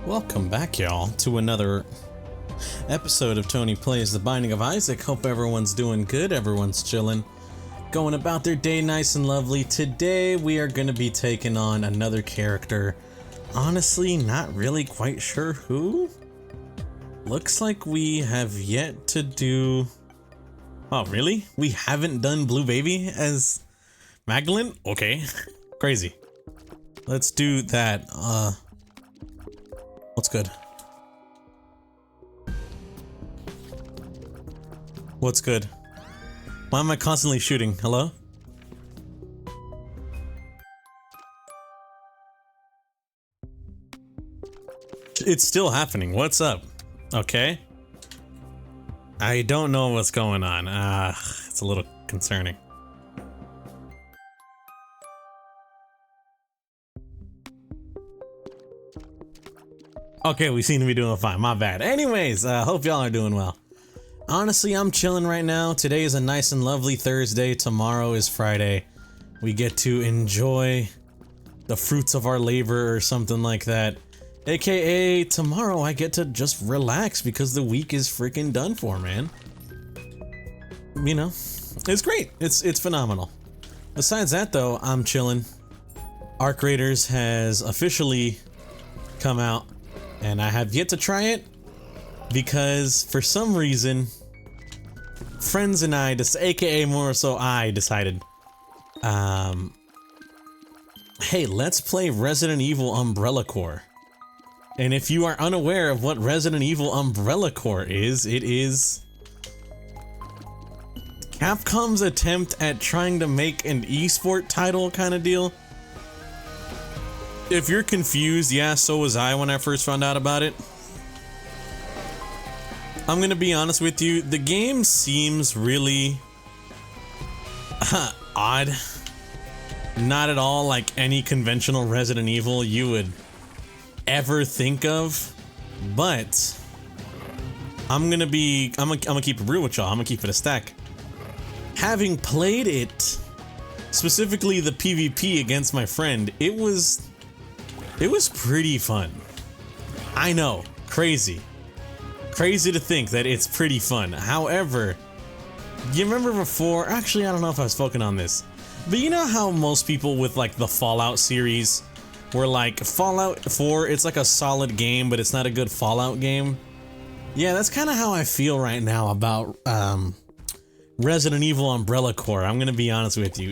Welcome back, y'all, to another episode of Tony Plays The Binding of Isaac. Hope everyone's doing good, everyone's chilling, going about their day nice and lovely. Today we are going to be taking on another character. Honestly, not really quite sure who. Looks like we have yet to do... Oh, really? We haven't done Blue Baby as Magdalene? Okay. Crazy. Let's do that. What's good? What's good? Why am I constantly shooting? Hello? It's still happening. What's up? Okay. I don't know what's going on. It's a little concerning. Okay, we seem to be doing fine. My bad. Anyways, hope y'all are doing well. Honestly, I'm chilling right now. Today is a nice and lovely Thursday. Tomorrow is Friday. We get to enjoy the fruits of our labor or something like that. AKA, tomorrow I get to just relax because the week is freaking done for, man. You know, it's great. It's phenomenal. Besides that, though, I'm chilling. Arc Raiders has officially come out. And I have yet to try it because for some reason, friends and I, aka more so I decided, hey, let's play Resident Evil Umbrella Corps. And if you are unaware of what Resident Evil Umbrella Corps is, it is Capcom's attempt at trying to make an esport title kind of deal. If you're confused, yeah, so was I when I first found out about it. I'm gonna be honest with you, the game seems really odd. Not at all like any conventional Resident Evil you would ever think of, but I'm gonna keep it real with y'all. I'm gonna keep it a stack. Having played it, specifically the PvP against my friend, it was pretty fun. I know, crazy to think that it's pretty fun. However, you remember before, actually I don't know if I've spoken on this, but you know how most people with like the Fallout series were like, Fallout 4, it's like a solid game, but it's not a good Fallout game? Yeah, that's kind of how I feel right now about Resident Evil Umbrella Corps. I'm gonna be honest with you.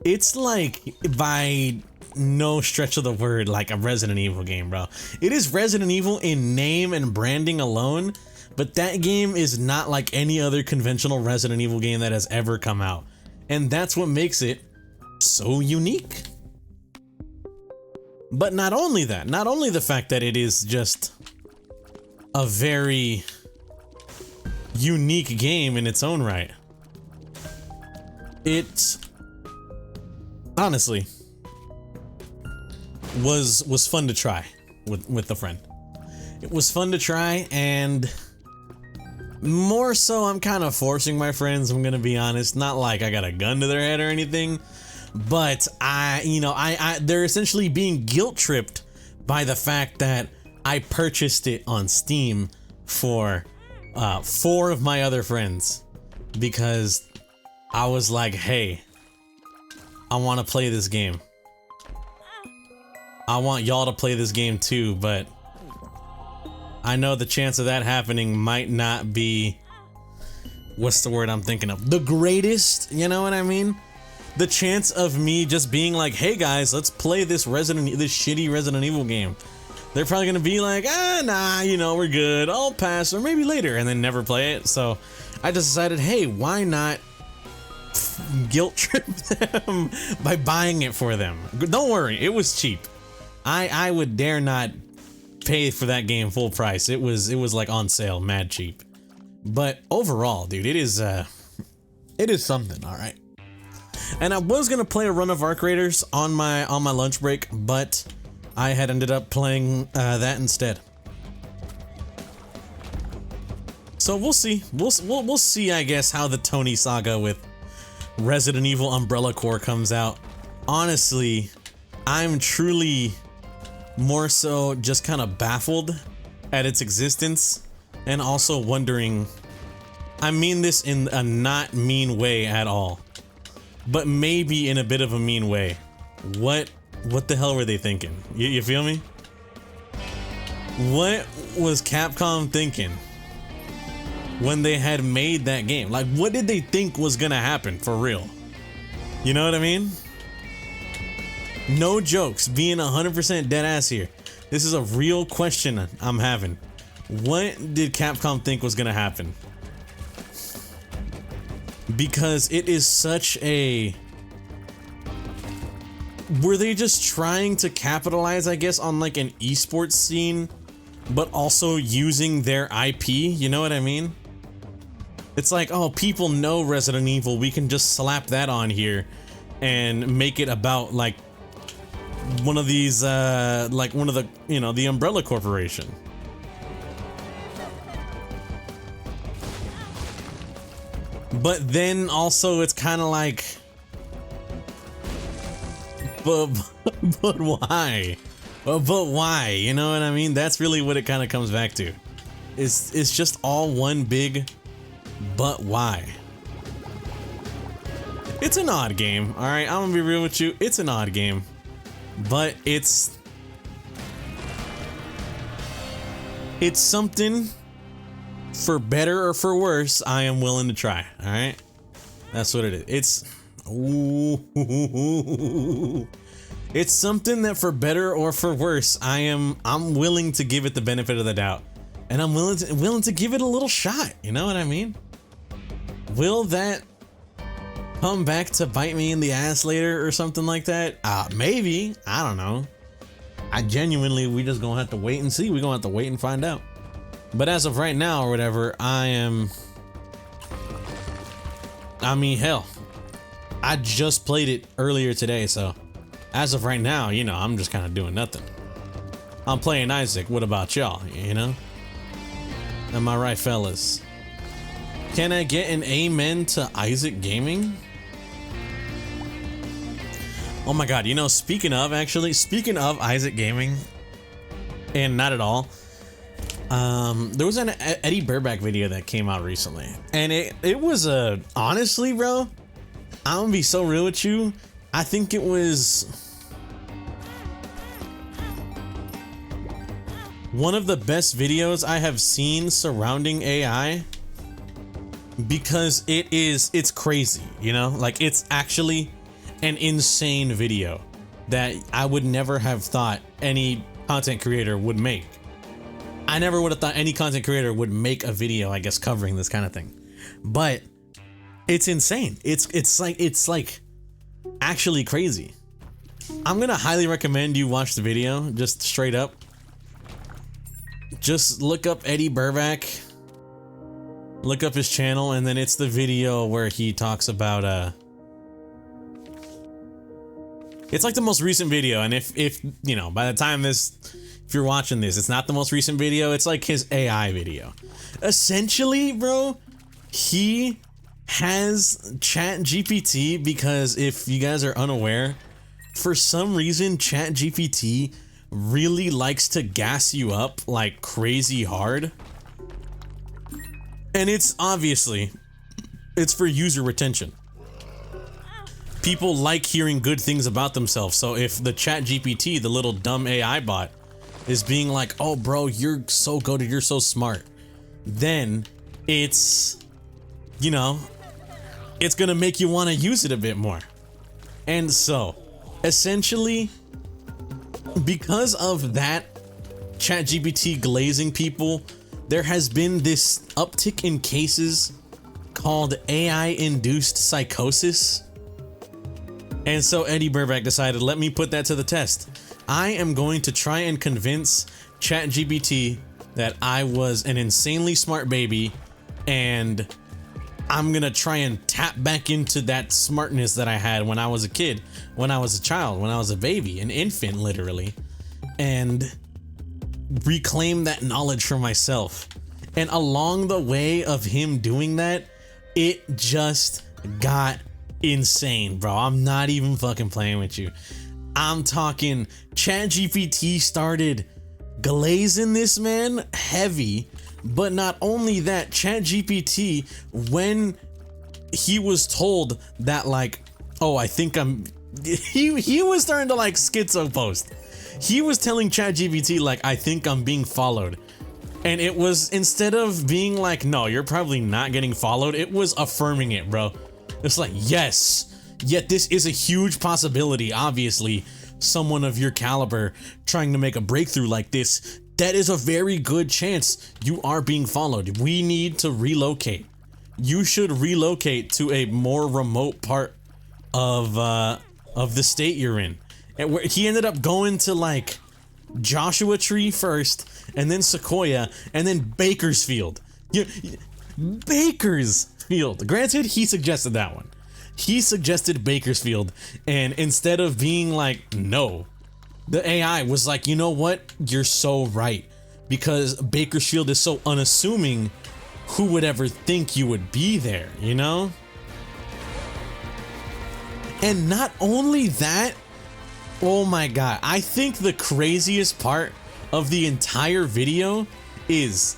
It's like, by no stretch of the word, like a Resident Evil game, bro. It is Resident Evil in name and branding alone, but that game is not like any other conventional Resident Evil game that has ever come out. And that's what makes it so unique. But not only that, not only the fact that it is just a very unique game in its own right. It honestly was fun to try with a friend. It was fun to try, and more so I'm kind of forcing my friends, I'm gonna be honest. Not like I got a gun to their head or anything, but they're essentially being guilt tripped by the fact that I purchased it on Steam for 4 of my other friends because I was like, hey, I want to play this game. I want y'all to play this game too, but I know the chance of that happening might not be, what's the word I'm thinking of? The greatest, you know what I mean? The chance of me just being like, hey guys, let's play this shitty Resident Evil game. They're probably gonna be like, nah, we're good, I'll pass, or maybe later, and then never play it. So I just decided, hey, why not guilt trip them by buying it for them? Don't worry, it was cheap. I would dare not pay for that game full price. It was like on sale, mad cheap. But overall, dude, it is something, all right. And I was gonna play a run of Arc Raiders on my lunch break, but I had ended up playing that instead. So we'll see. We'll see, I guess, how the Tony saga with Resident Evil Umbrella Corps comes out. Honestly, I'm truly more so just kind of baffled at its existence, and also wondering, I mean this in a not mean way at all, but maybe in a bit of a mean way. What the hell were they thinking? You feel me? What was Capcom thinking when they had made that game? Like, what did they think was gonna happen for real? You know what I mean? No jokes, being 100% dead ass here. This is a real question I'm having. What did Capcom think was gonna happen? Because it is such a... Were they just trying to capitalize, I guess, on like an esports scene, but also using their IP? You know what I mean? It's like, oh, people know Resident Evil, we can just slap that on here and make it about like one of these, like one of the, you know, the Umbrella Corporation. But then also it's kind of like, but why? But why? You know what I mean? That's really what it kind of comes back to. It's just all one big, but why? It's an odd game, all right? I'm gonna be real with you. It's an odd game, but it's something, for better or for worse, I am willing to try. All right, that's what it is. It's something that, for better or for worse, I'm willing to give it the benefit of the doubt, and I'm willing to give it a little shot. You know what I mean? Will that come back to bite me in the ass later or something like that? Maybe. I don't know. We just gonna have to wait and see. We're gonna have to wait and find out. But as of right now or whatever, I mean, hell, I just played it earlier today, so as of right now, you know, I'm just kind of doing nothing. I'm playing Isaac. What about y'all, you know? Am I right, fellas? Can I get an amen to Isaac Gaming? Oh my god, you know, speaking of Isaac Gaming, and not at all, there was an Eddie Burback video that came out recently, and it was honestly, bro, I'm gonna be so real with you, I think it was one of the best videos I have seen surrounding AI, because it's crazy, you know, like it's actually an insane video that I would never have thought any content creator would make. I never would have thought any content creator would make a video, I guess, covering this kind of thing. But it's insane. It's like actually crazy. I'm gonna highly recommend you watch the video, just straight up. Just look up Eddie Burback, look up his channel, and then it's the video where he talks about it's like the most recent video, and if you know, by the time if you're watching this, it's not the most recent video, it's like his AI video. Essentially, bro, he has ChatGPT, because if you guys are unaware, for some reason ChatGPT really likes to gas you up like crazy hard. And it's obviously, it's for user retention. People like hearing good things about themselves, so if the ChatGPT, the little dumb AI bot, is being like, oh bro, you're so goated, you're so smart, then it's, you know, it's gonna make you want to use it a bit more. And so, essentially, because of that ChatGPT glazing people, there has been this uptick in cases called AI-induced psychosis. And so Eddie Burback decided, let me put that to the test. I am going to try and convince ChatGPT that I was an insanely smart baby, and I'm gonna try and tap back into that smartness that I had when I was a kid, when I was a child, when I was a baby, an infant literally, and reclaim that knowledge for myself. And along the way of him doing that, it just got insane, bro. I'm not even fucking playing with you. I'm talking ChatGPT started glazing this man heavy. But not only that, ChatGPT, when he was told that, like, oh, I think he was starting to like schizo post. He was telling ChatGPT like, I think I'm being followed. And it was, instead of being like, no, you're probably not getting followed, it was affirming it, bro. It's like, yes, yet this is a huge possibility. Obviously, someone of your caliber trying to make a breakthrough like this, that is a very good chance you are being followed. We need to relocate. You should relocate to a more remote part of the state you're in. And where he ended up going to like Joshua Tree first, and then Sequoia, and then Bakersfield. Bakersfield. Granted, he suggested that one. He suggested Bakersfield, and instead of being like, no, the AI was like, you know what? You're so right. Because Bakersfield is so unassuming, who would ever think you would be there, you know? And not only that, oh my god, I think the craziest part of the entire video is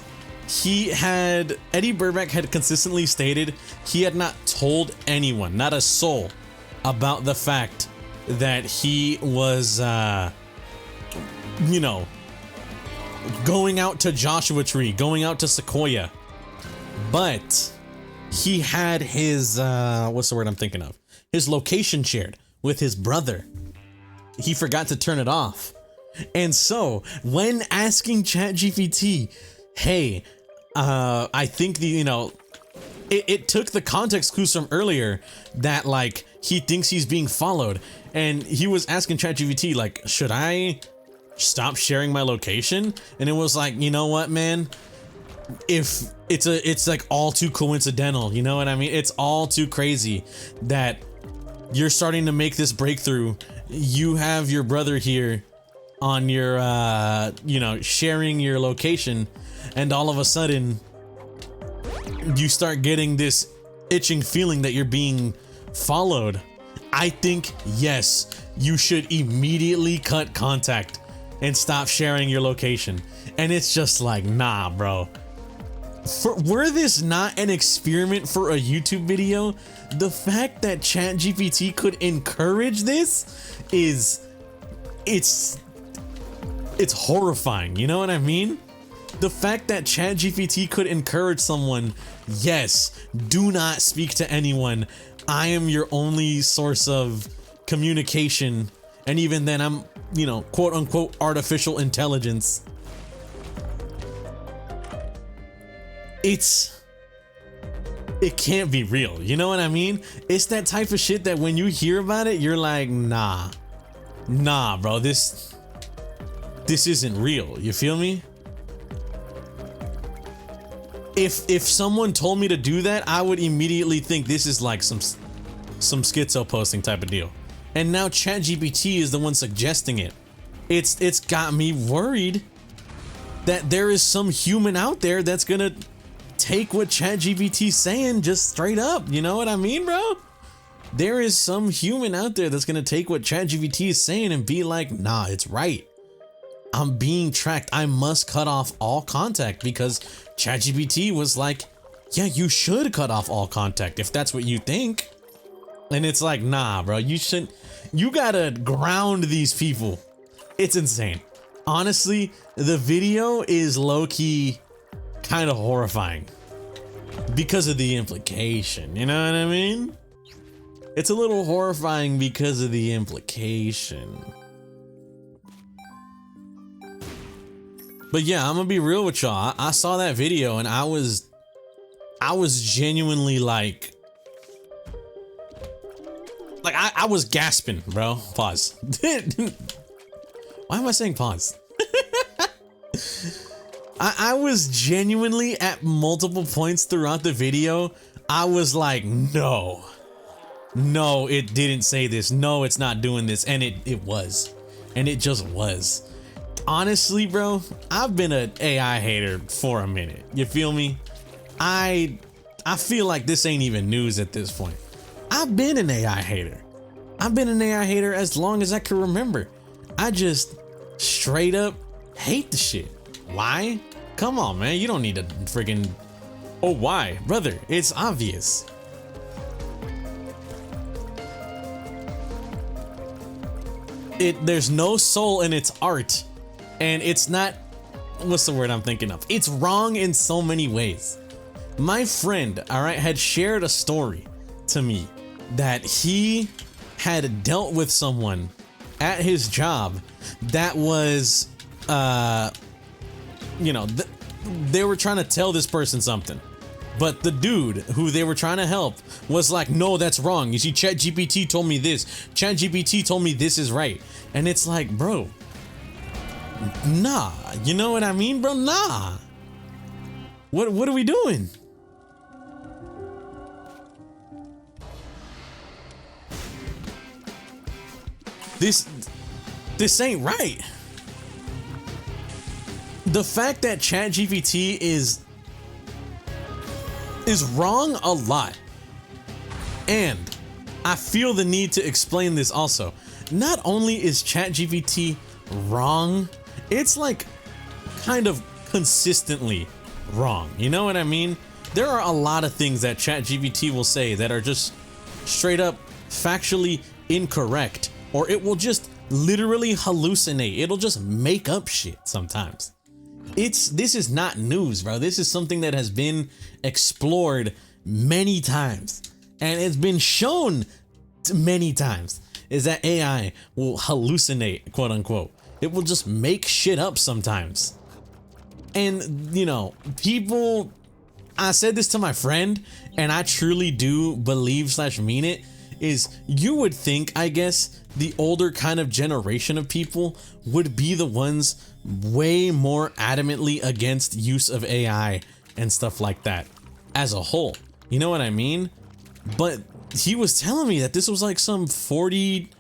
Eddie Burback had consistently stated he had not told anyone, not a soul, about the fact that he was, you know, going out to Joshua Tree, going out to Sequoia. But he had his, what's the word I'm thinking of? His location shared with his brother. He forgot to turn it off. And so, when asking ChatGPT, hey, I think it took the context clues from earlier that like he thinks he's being followed, and he was asking ChatGPT like, should I stop sharing my location? And it was like, you know what, man? If it's like all too coincidental, you know what I mean? It's all too crazy that you're starting to make this breakthrough. You have your brother here on your, you know, sharing your location, and all of a sudden you start getting this itching feeling that you're being followed. I think, yes, you should immediately cut contact and stop sharing your location. And it's just like, nah, bro. Were this not an experiment for a YouTube video, the fact that ChatGPT could encourage this it's horrifying, you know what I mean? The fact that ChatGPT could encourage someone, yes, do not speak to anyone. I am your only source of communication, and even then I'm, you know, quote unquote artificial intelligence. It can't be real, you know what I mean? It's that type of shit that when you hear about it, you're like, nah, bro, this isn't real. You feel me? If someone told me to do that, I would immediately think this is like some schizo posting type of deal. And now ChatGPT is the one suggesting it. It's got me worried that there is some human out there that's gonna take what ChatGPT's saying just straight up. You know what I mean, bro? There is some human out there that's gonna take what ChatGPT is saying and be like, nah, it's right. I'm being tracked. I must cut off all contact, because ChatGPT was like, yeah, you should cut off all contact if that's what you think. And it's like, nah, bro, you gotta ground these people. It's insane. Honestly, the video is low-key kind of horrifying because of the implication, you know what I mean? It's a little horrifying because of the implication. But yeah, I'm gonna be real with y'all. I saw that video and I was genuinely like I was gasping, bro. Pause. Why am I saying pause? I was genuinely at multiple points throughout the video. I was like, no, it didn't say this. No, it's not doing this. And it was. And it just was. Honestly, bro, I've been an AI hater for a minute. You feel me? I feel like this ain't even news at this point. I've been an AI hater. I've been an AI hater as long as I can remember. I just straight up hate the shit. Why? Come on, man. You don't need to friggin'. Oh, why? Brother, it's obvious. There's no soul in its art, and it's not, what's the word I'm thinking of? It's wrong in so many ways. My friend, all right, had shared a story to me that he had dealt with someone at his job that was, you know, they were trying to tell this person something, but the dude who they were trying to help was like, no, that's wrong. You see, ChatGPT told me this. ChatGPT told me this is right. And it's like, bro, nah, you know what I mean, bro? Nah. What are we doing? This ain't right. The fact that ChatGPT is wrong a lot. And I feel the need to explain this also. Not only is ChatGPT wrong, it's like kind of consistently wrong. You know what I mean? There are a lot of things that ChatGPT will say that are just straight up factually incorrect, or it will just literally hallucinate. It'll just make up shit sometimes. This is not news, bro. This is something that has been explored many times, and it's been shown many times, is that AI will hallucinate, quote unquote. It will just make shit up sometimes. And, you know, people, I said this to my friend, and I truly do believe / mean it, is you would think, I guess, the older kind of generation of people would be the ones way more adamantly against use of AI and stuff like that as a whole. You know what I mean? But he was telling me that this was like some 40,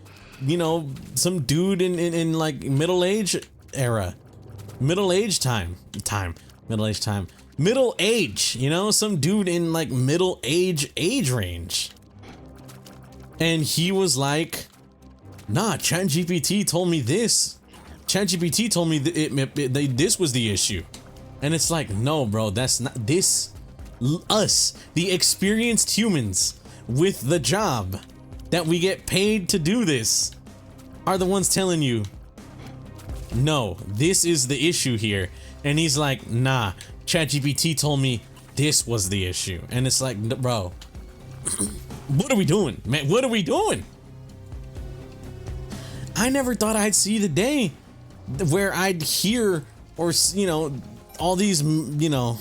you know, some dude in like middle age era, middle age, you know, some dude in like middle age range. And he was like, nah, ChatGPT told me this. ChatGPT told me this was the issue. And it's like, no, bro, that's not this. Us, the experienced humans with the job that we get paid to do this, are the ones telling you, no, this is the issue here. And he's like, nah, ChatGPT told me this was the issue. And it's like, bro, what are we doing, man? What are we doing? I never thought I'd see the day where I'd hear, or, you know, all these, you know,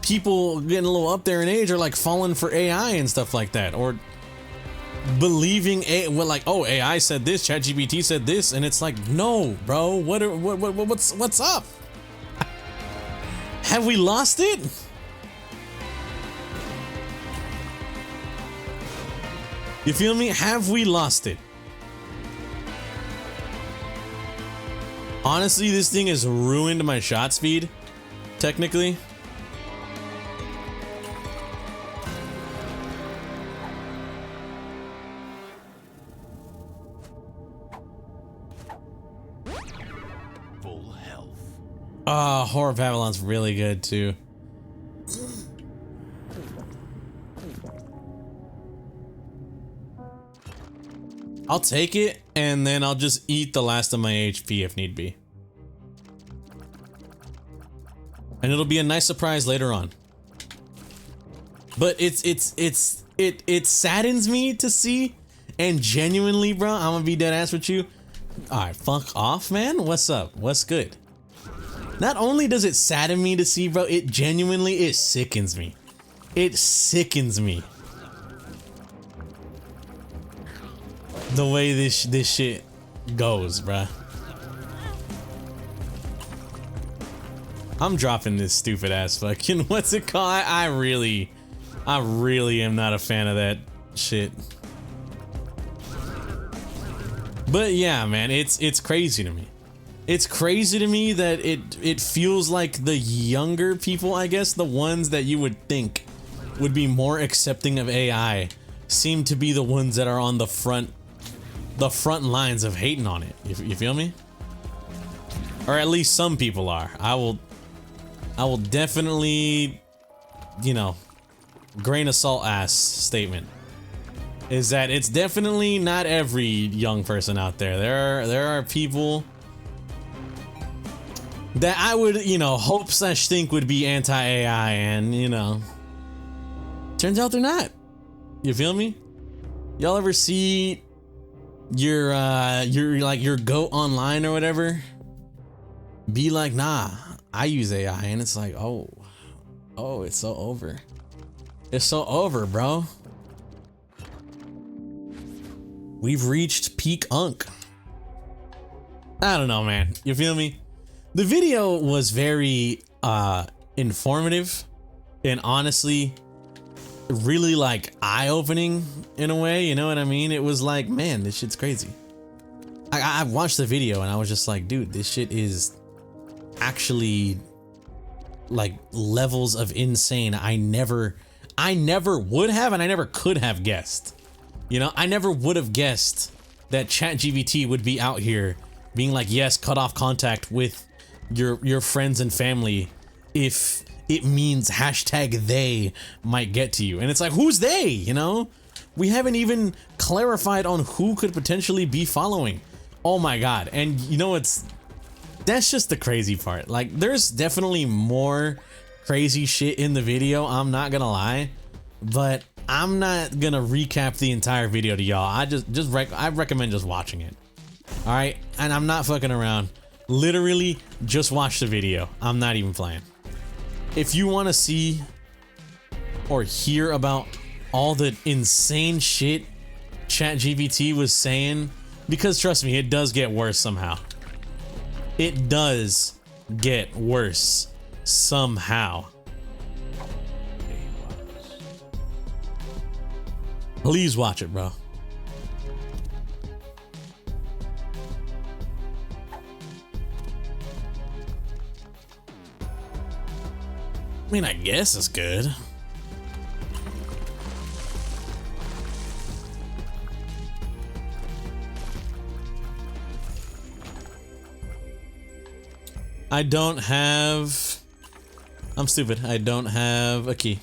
people getting a little up there in age are like falling for AI and stuff like that, or believing like, oh, AI said this, ChatGPT said this, and it's like, no, bro, what's up? Have we lost it? You feel me? Have we lost it? Honestly, this thing has ruined my shot speed, technically. Full health. Horror of Babylon's really good too. I'll take it, and then I'll just eat the last of my HP if need be. And it'll be a nice surprise later on. But it saddens me to see, and genuinely, bro, I'm gonna be dead ass with you. Alright, fuck off, man. What's up? What's good? Not only does it sadden me to see, bro, it genuinely sickens me. It sickens me. The way this shit goes, bruh. I'm dropping this stupid ass fucking, what's it called? I really am not a fan of that shit. But yeah, man, it's crazy to me. It's crazy to me that it feels like the younger people, I guess, the ones that you would think would be more accepting of AI, seem to be the ones that are on the front the front lines of hating on it. You feel me? Or at least some people are. I will definitely, you know, grain of salt ass statement is that it's definitely not every young person out there. There are people that I would, you know, hope / think would be anti-AI, and, you know, turns out they're not. You feel me? Y'all ever see your goat online or whatever be like, nah, I use AI, and it's like, oh, it's so over. It's so over, bro. We've reached peak unk. I don't know, man. You feel me? The video was very informative and honestly really like eye-opening in a way, you know what I mean? It was like, man, this shit's crazy. I watched the video and I was just like, dude, this shit is actually like levels of insane I never would have, and I never could have guessed. You know, I never would have guessed that ChatGPT would be out here being like, yes, cut off contact with your friends and family if it means hashtag they might get to you. And it's like, who's they? You know, we haven't even clarified on who could potentially be following. Oh my God. And you know, that's just the crazy part. Like, there's definitely more crazy shit in the video, I'm not gonna lie, but I'm not gonna recap the entire video to y'all. I recommend just watching it. All right, and I'm not fucking around. Literally, just watch the video. I'm not even playing. If you want to see or hear about all the insane shit ChatGPT was saying, because trust me, it does get worse somehow. It does get worse somehow. Please watch it, bro. I mean, I guess it's good. I don't have... I'm stupid. I don't have a key.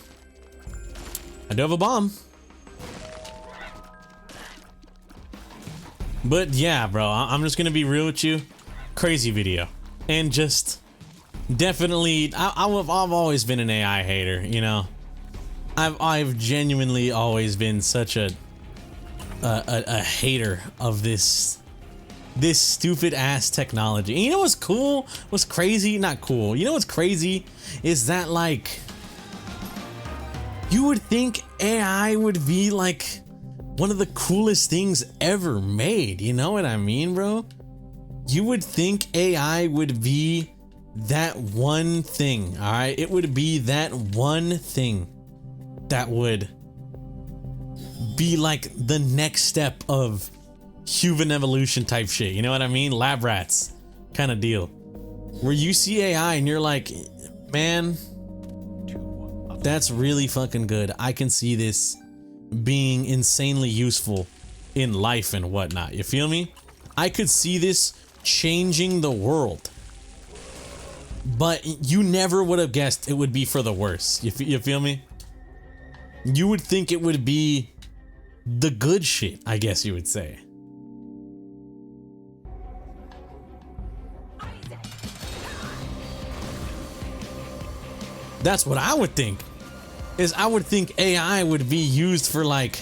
I do have a bomb. But yeah, bro, I'm just gonna be real with you. Crazy video. And just... definitely, I've always been an AI hater, you know. I've genuinely always been such a hater of this stupid ass technology. And you know what's cool? What's crazy? Not cool. You know what's crazy is that, like, you would think AI would be like one of the coolest things ever made. You know what I mean, bro? You would think AI would be that one thing, all right? It would be that one thing that would be like the next step of human evolution type shit. You know what I mean? Lab rats kind of deal. Where you see AI and you're like, man, that's really fucking good. I can see this being insanely useful in life and whatnot. You feel me? I could see this changing the world. But you never would have guessed it would be for the worse. You feel me? You would think it would be the good shit, I guess you would say. That's what I would think. Is I would think AI would be used for like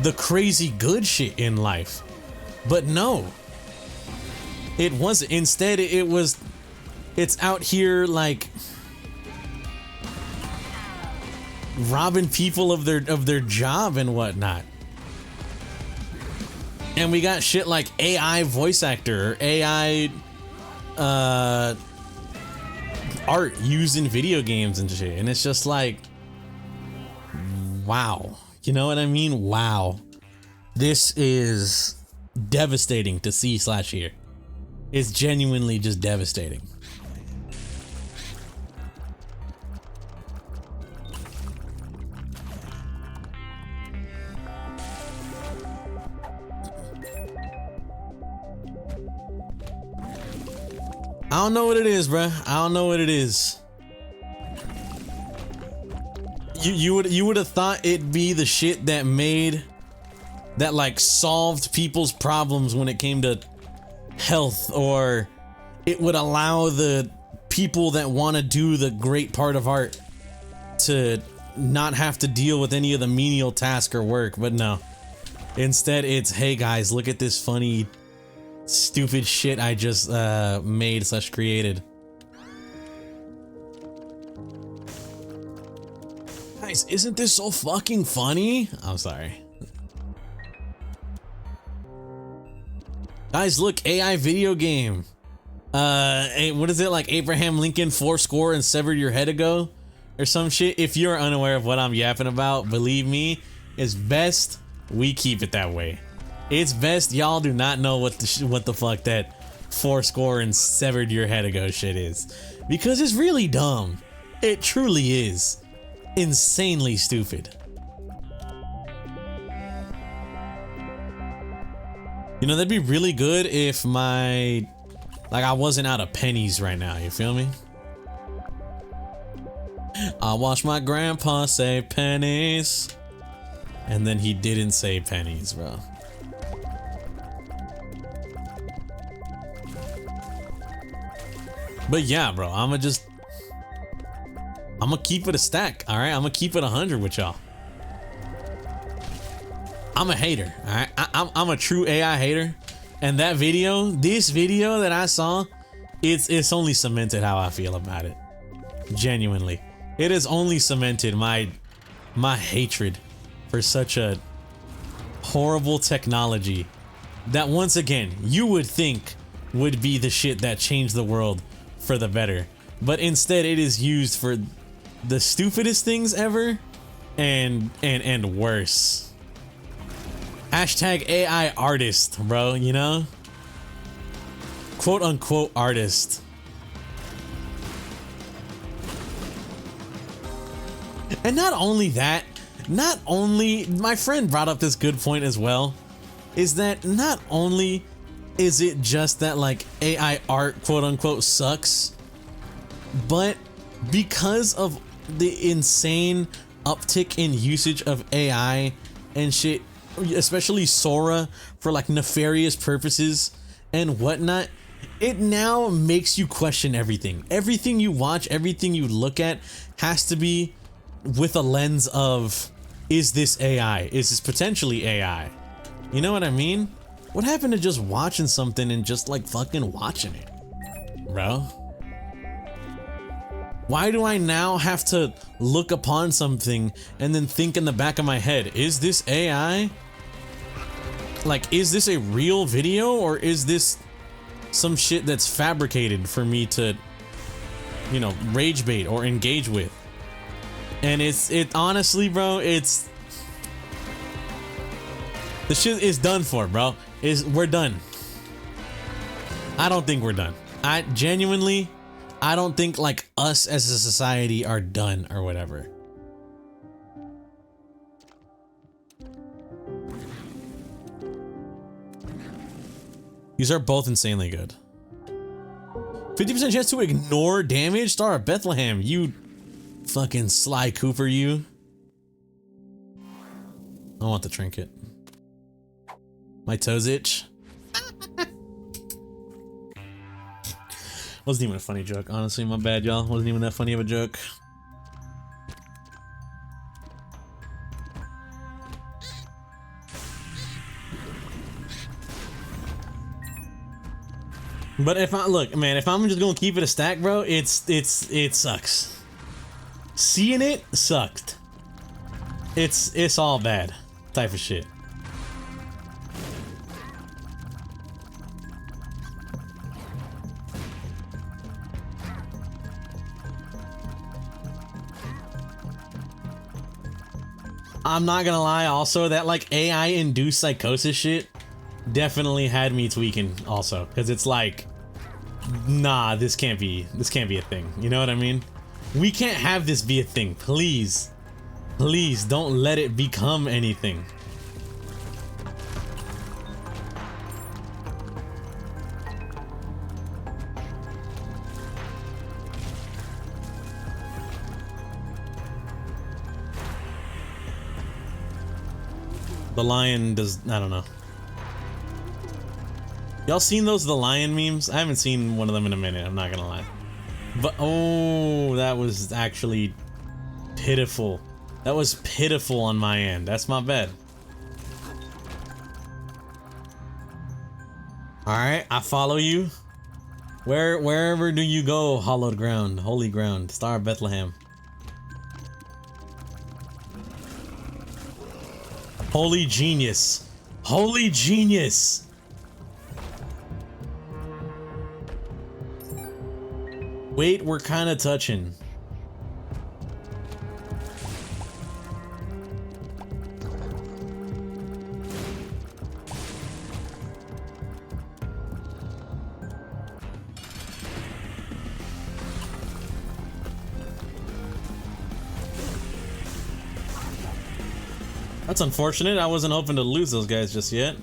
the crazy good shit in life. But no. It wasn't. Instead, it's out here like robbing people of their job and whatnot. And we got shit like AI voice actor, or AI art used in video games and shit. And it's just like, wow. You know what I mean? Wow. This is devastating to see / hear. It's genuinely just devastating. don't know what it is, bruh. I don't know what it is. You would have thought it'd be the shit that like solved people's problems when it came to health, or it would allow the people that want to do the great part of art to not have to deal with any of the menial task or work. But no, instead it's, hey guys, look at this funny stupid shit I just made / created. Guys, isn't this so fucking funny? I'm sorry. Guys, look, AI video game. What is it, like Abraham Lincoln fourscore and severed your head ago? Or some shit. If you're unaware of what I'm yapping about, believe me, it's best we keep it that way. It's best y'all do not know what the fuck that fourscore and severed your head ago shit is. Because it's really dumb. It truly is. Insanely stupid. You know, that'd be really good if I wasn't out of pennies right now, you feel me? I watched my grandpa say pennies, and then he didn't say pennies, bro. But yeah, bro, I'ma keep it a stack, all right? I'ma keep it 100 with y'all. I'm a hater, all right? I'm a true AI hater, and that video, this video that I saw, it's only cemented how I feel about it. Genuinely, it has only cemented my hatred for such a horrible technology that, once again, you would think would be the shit that changed the world for the better, but instead it is used for the stupidest things ever and worse. Hashtag AI artist, bro, you know? Quote unquote artist. And not only that, my friend brought up this good point as well, is that not only is it just that like AI art quote unquote sucks, but because of the insane uptick in usage of AI and shit, especially Sora for like nefarious purposes and whatnot, it now makes you question everything. Everything you watch, everything you look at has to be with a lens of, is this AI? Is this potentially AI? You know what I mean? What happened to just watching something and just like fucking watching it, bro? Why do I now have to look upon something and then think in the back of my head, is this AI? Like, is this a real video, or is this some shit that's fabricated for me to, you know, rage bait or engage with? And it honestly, bro, the shit is done for, bro. We're done. I don't think we're done. I don't think like us as a society are done or whatever. These are both insanely good. 50% chance to ignore damage? Star of Bethlehem, you fucking Sly Cooper, you. I want the trinket. My toes itch. Wasn't even a funny joke, honestly. My bad, y'all. Wasn't even that funny of a joke. But if I'm just gonna keep it a stack, bro, it sucks. Seeing it sucked. It's all bad type of shit. I'm not gonna lie, also, that like AI induced psychosis shit definitely had me tweaking also, because it's like, nah, this can't be a thing. You know what I mean? We can't have this be a thing. Please don't let it become anything. The lion does, I don't know. Y'all seen those The Lion memes? I haven't seen one of them in a minute, I'm not gonna lie. But, oh, that was actually pitiful. That was pitiful on my end. That's my bad. Alright, I follow you. Wherever do you go, hallowed ground, holy ground, Star of Bethlehem. Holy genius. Holy genius. Wait, we're kind of touching. That's unfortunate. I wasn't hoping to lose those guys just yet.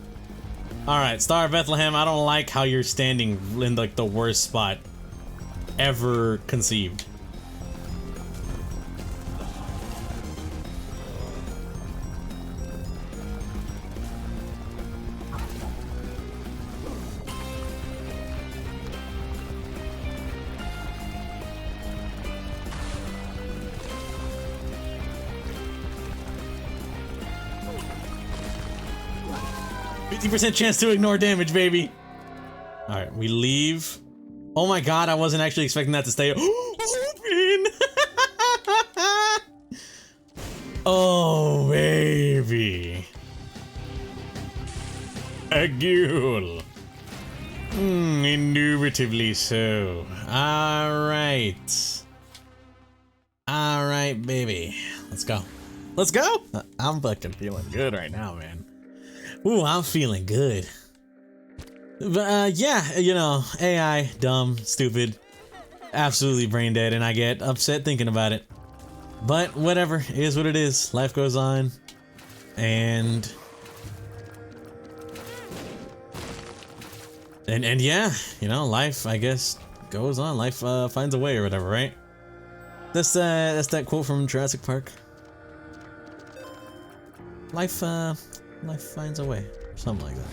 Alright, Star of Bethlehem, I don't like how you're standing in like the worst spot ever conceived. %50 chance to ignore damage, baby. Alright, we leave. Oh my god, I wasn't actually expecting that to stay open. Oh, baby. A ghoul. Indubitably so. Alright. Alright, baby. Let's go. Let's go! I'm fucking feeling good right now, man. Ooh, I'm feeling good. But, yeah, you know, AI, dumb, stupid, absolutely brain dead, and I get upset thinking about it. But, whatever, it is what it is. Life goes on. And yeah, you know, life, I guess, goes on. Life, finds a way or whatever, right? That's that quote from Jurassic Park. Life finds a way. Something like that.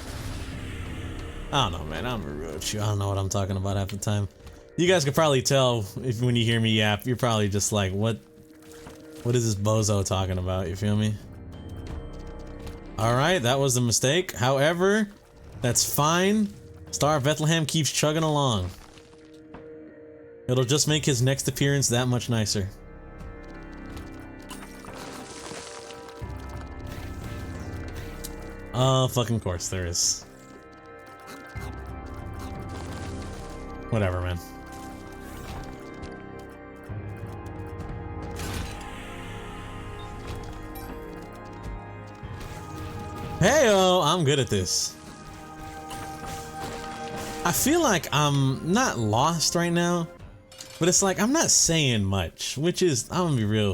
I don't know, man. I'm real with you. I don't know what I'm talking about half the time. You guys could probably tell if when you hear me yap, you're probably just like, what is this bozo talking about? You feel me? Alright, that was a mistake. However, that's fine. Star of Bethlehem keeps chugging along. It'll just make his next appearance that much nicer. Oh, fucking course there is. Whatever, man. Hey-oh, I'm good at this. I feel like I'm not lost right now, but it's like I'm not saying much, which is, I'm gonna be real,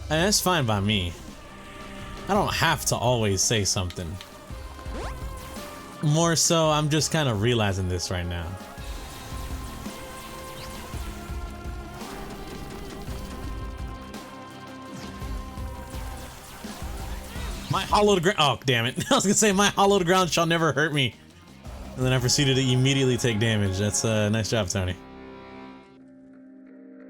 and that's fine by me. I don't have to always say something. More so, I'm just kind of realizing this right now. My hollowed ground. Oh, damn it. I was gonna say, my hollowed ground shall never hurt me. And then I proceeded to immediately take damage. That's nice job, Tony.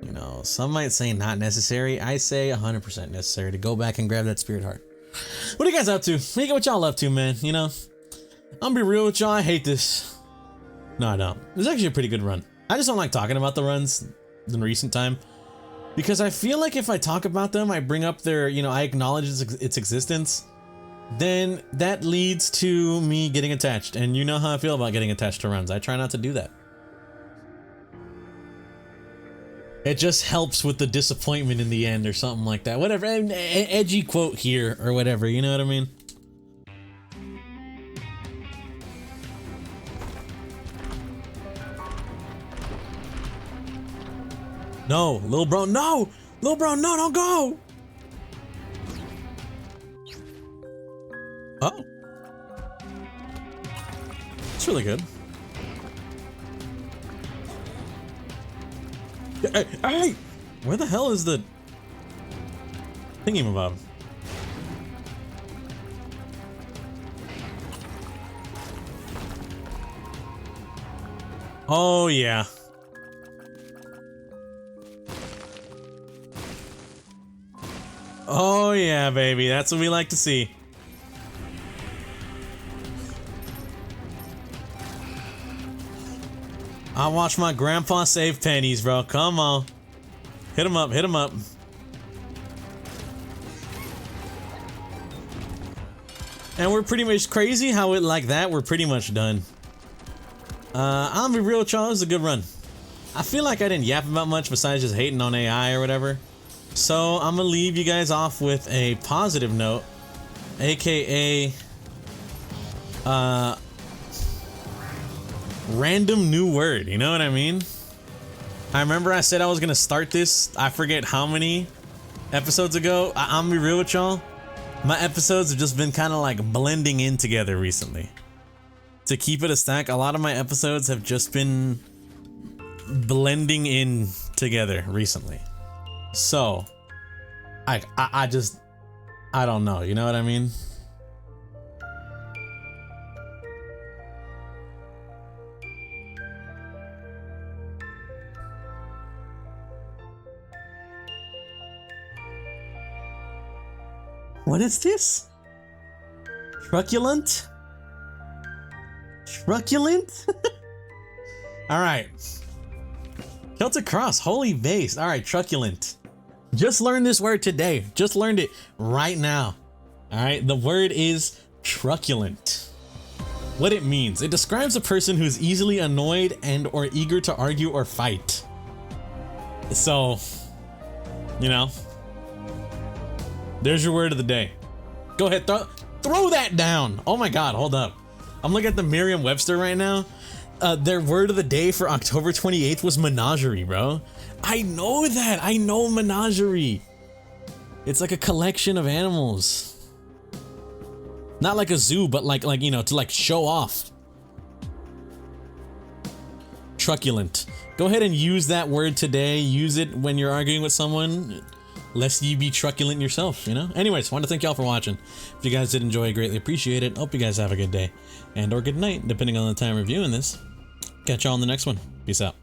You know, some might say not necessary. I say 100% necessary to go back and grab that spirit heart. What are you guys up to? What y'all up to, man? You know, I'm gonna be real with y'all. I hate this. No, I don't. It's actually a pretty good run. I just don't like talking about the runs in recent time, because I feel like if I talk about them, I bring up their, you know, I acknowledge its existence, then that leads to me getting attached. And you know how I feel about getting attached to runs. I try not to do that. It just helps with the disappointment in the end or something like that. Whatever, an edgy quote here or whatever, you know what I mean? No, little bro, no! Little bro, no, don't go! Oh. It's really good. Hey, hey! Where the hell is the thingy-mabob? Oh, yeah. Oh, yeah, baby. That's what we like to see. I watch my grandpa save pennies, bro. Come on. Hit him up, hit him up. And we're pretty much crazy how it like that. We're pretty much done. I'll be real with y'all. It was a good run. I feel like I didn't yap about much besides just hating on AI or whatever. So I'm gonna leave you guys off with a positive note, aka random new word. You know what I mean? I remember I said I was gonna start this. I forget how many episodes ago. I'm gonna be real with y'all. My episodes have just been kind of like blending in together recently. To keep it a stack, a lot of my episodes have just been blending in together recently. So, I don't know, you know what I mean? What is this? Truculent? Truculent? Alright. Celtic Cross, holy base. Alright, truculent. Just learned this word today. Just learned it right now. Alright, the word is truculent. What it means. It describes a person who is easily annoyed and or eager to argue or fight. So, you know, there's your word of the day. Go ahead, throw that down. Oh my god, hold up. I'm looking at the Merriam-Webster right now. Their word of the day for October 28th was menagerie, bro. I know that. I know menagerie. It's like a collection of animals. Not like a zoo, but like you know, to like show off. Truculent. Go ahead and use that word today. Use it when you're arguing with someone, lest you be truculent yourself, you know? Anyways, want to thank y'all for watching. If you guys did enjoy, I greatly appreciate it. Hope you guys have a good day and or good night, depending on the time reviewing this. Catch y'all in the next one. Peace out.